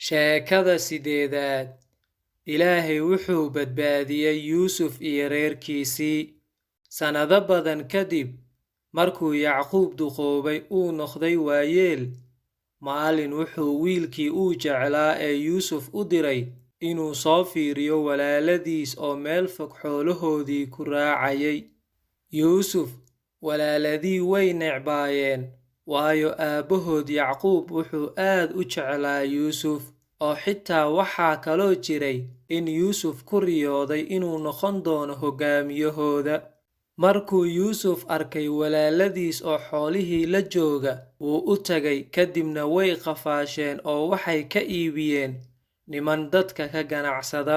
Sheekada sideedaad. Ilaahay wuxuu badbaadiyey Yuusuf iyo reerkiisii. Sannado badan kadib, markuu Yacquub duqoobay uu noqday waayeel, maalin wuxuu wiilkii uu jeclaa ee Yuusuf u diray inuu soo fiiriyo walaaladiis oo meel fog xoolahoodii ku raacayay. Yuusuf walaaladii way necbaayeen, waayo aabbahood Yacquub wuxuu aad u jeclaa Yuusuf, oo xitaa waxaa kaloo jiray in Yuusuf ku riyooday inuu noqon doono hoggaamiyahooda. Markuu Yuusuf arkay walaaladiis oo xoolihii la jooga, wuu u tagay, kadibna way qafaasheen oo waxay ka iibiyeen niman dadka ka ganacsada.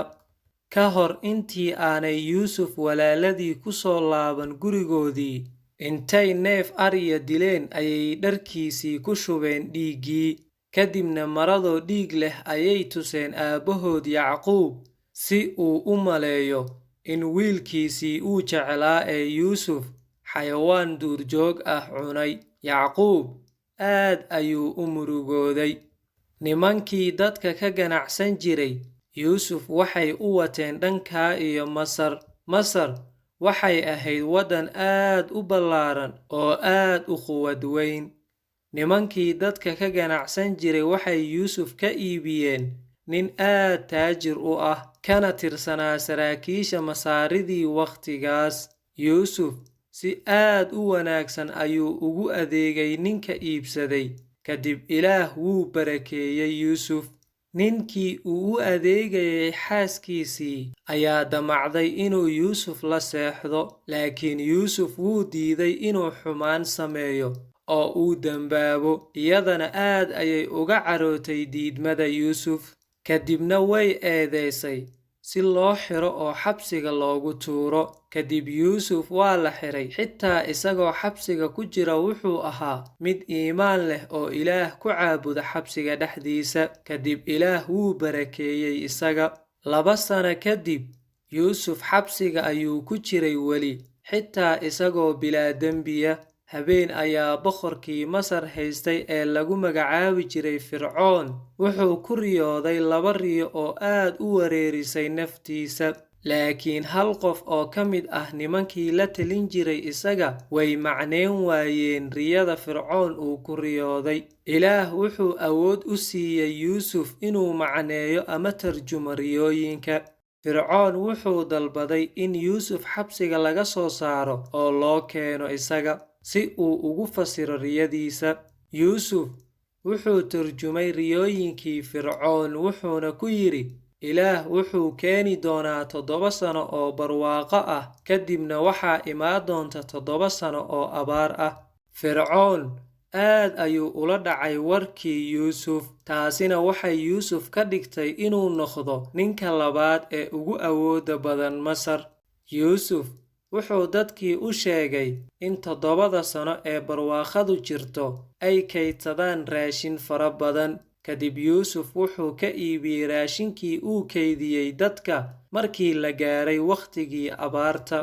Ka hor intii aanay Yuusuf walaaladii ku soo laaban gurigoodii, intay neef ariya dileen ayay dharkiisii ku shubeen dhiiggii, kadibna maradoo dhiig leh ayay tuseen aabbahood Yacquub si uu u maleeyo in wiilkiisii uu jeclaa ee Yuusuf xayawaan duurjoog ah cunay. Yacquub aad ayuu u murugooday. Nimankii dadka ka ganacsan jiray Yuusuf waxay u wateen dhankaa iyo Masar. Masar waxay ahayd waddan aad u ballaaran oo aad u quwad weyn. Nimankii dadka ka ganacsan jiray waxay Yuusuf ka iibiyeen nin aad taajir u ah, kana tirsanaa saraakiisha masaaridii wakhtigaas. Yuusuf si aad u wanaagsan ayuu ugu adeegay ninka iibsaday. Kadib Ilaah wuu barakeeyey Yuusuf. Ninkii uu u adeegayay xaaskiisii ayaa damacday inuu Yuusuf la seexdo, laakiin Yuusuf wuu diiday inuu xumaan sameeyo oo uu dembaabo. Iyadana aad ayay uga carootay diidmada Yuusuf. Kadibna way eedeysay si loo xiro oo xabsiga loogu tuuro. Kadib Yuusuf waa la xiray, xitaa isagoo xabsiga ku jira wuxuu ahaa mid iimaan leh oo Ilaah ku caabuda xabsiga dhexdiisa. Kadib Ilaah wuu barakeeyey isaga. 2 sano kadib, Yuusuf xabsiga ayuu ku jiray weli, xitaa isagoo bilaa dembiya. Habeen ayaa boqorkii Masar haystay ee lagu magacaabi jiray Fircoon wuxuu ku riyooday 2 riyo oo aad u wareerisay naftiisa. Laakiin hal qof oo ka mid ah nimankii la talin jiray isaga way macneyn waayeen riyada Fircoon uu ku riyooday. Ilaah wuxuu awood u siiyey Yuusuf inuu macneeyo ama tarjumo riyooyinka. Fircoon wuxuu dalbaday in Yuusuf xabsiga laga soo saaro oo loo keeno isaga si uu ugu fasiro riyadiisa. Yuusuf wuxuu tarjumay riyooyinkii Fircoon, wuxuuna ku yidhi, Ilaah wuxuu keeni doonaa 7 sano oo barwaaqo ah, kadibna waxaa imaan doonta 7 sano oo abaar ah. Fircoon aad ayuu ula dhacay warkii Yuusuf, taasina waxay Yuusuf ka dhigtay inuu noqdo ninka labaad ee ugu awoodda badan Masar. Yuusuf wuxuu dadkii u sheegay in 7 sano ee barwaaqadu jirto ay kaydsadaan raashin fara badan. Kadib Yuusuf wuxuu ka iibiyey raashinkii uu kaydiyey dadka markii la gaaray wakhtigii abaarta.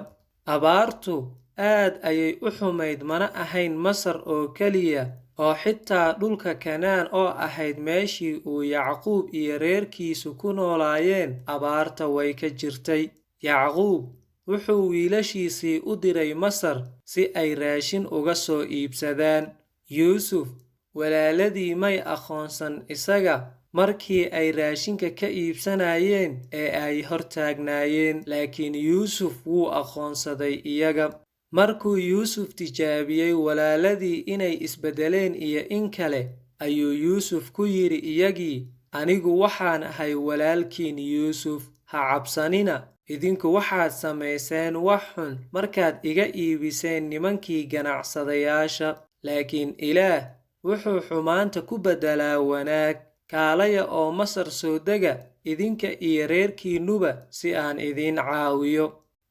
Abaartu aad ayay u xumayd, mana ahayn Masar oo keliya, oo xitaa dhulka Kanaan oo ahayd meeshii uu Yacquub iyo reerkiisu ku noolaayeen, abaarta way ka jirtay. Yacquub wuxuu wiilashiisii u diray Masar si ay raashin uga soo iibsadaan. Yuusuf walaaladii may aqoonsan isaga markii ay raashinka ka iibsanayeen ee ay hortaagnaayeen, laakiin Yuusuf wuu aqoonsaday iyaga. Markuu Yuusuf tijaabiyey walaaladii inay isbedeleen iyo in kale, ayuu Yuusuf ku yidhi iyagii, anigu waxaan ahay walaalkiin Yuusuf, ha cabsanina. Idinku waxaad samayseen wax xun markaad iga iibiseen nimankii ganacsadayaasha, laakiin Ilaah wuxuu xumaanta ku beddelaa wanaag. Kaalaya oo Masar soo dega, idinka iyo reerkiinnuba, si aan idiin caawiyo.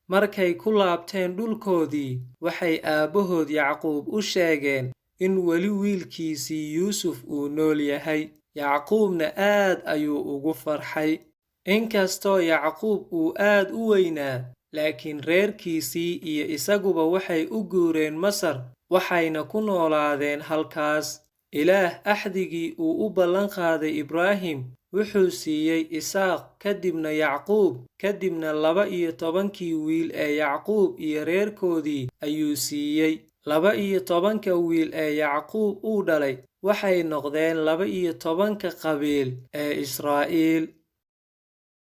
Markay ku laabteen dhulkoodii, waxay aabbahood Yacquub u sheegeen in weli wiilkiisii Yuusuf uu nool yahay. Yacquubna aad ayuu ugu farxay. Inkastoo Yacquub uu aad u weynaa, laakiin reerkiisii iyo isaguba waxay u guureen Masar, waxayna ku noolaadeen halkaas. Ilaah axdigii uu u ballan qaaday Ibraahim wuxuu siiyey Isaaq, kadibna Yacquub, kadibna 12 wiil ee Yacquub iyo reerkoodii ayuu siiyey. 12 wiil ee Yacquub uu dhalay waxay noqdeen 12 qabiil ee Israa'iil.